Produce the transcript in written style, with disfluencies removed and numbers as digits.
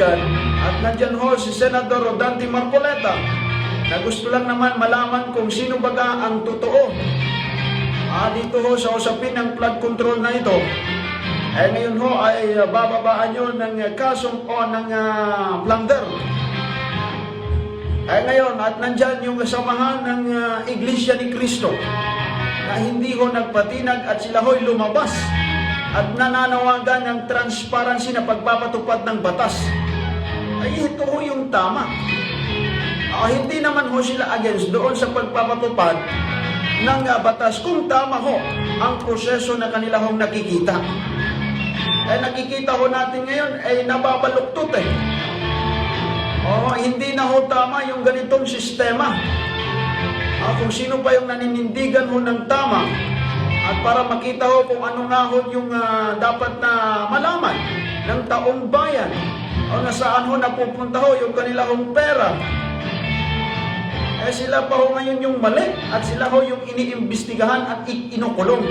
nanindigan at nandyan ho si Senador Rodante Marcoleta na gusto lang naman malaman kung sino baga ang totoo dito ho sa usapin ng flood control na ito. Ngayon ho ay bababaan nyo ng kasong o ng plunder. Ngayon at nandyan yung kasamahan ng Iglesia ni Cristo na hindi ho nagpatinag at sila ho'y lumabas at nananawagan ng transparency na pagpapatupad ng batas. Ay ito ho yung tama. Hindi naman ho sila against doon sa pagpapatupad ng batas kung tama ho ang proseso na kanila hong nakikita. Nakikita ho natin ngayon ay nababaluktot hindi na ho tama yung ganitong sistema. Kung sino pa yung naninindigan ho ng tama at para makita ho kung ano nga ho yung dapat na malaman ng taong bayan o nasaan ho napupunta ho yung kanila hong pera. Sila pa ho ngayon yung mali at sila ho yung iniimbestigahan at inukulong.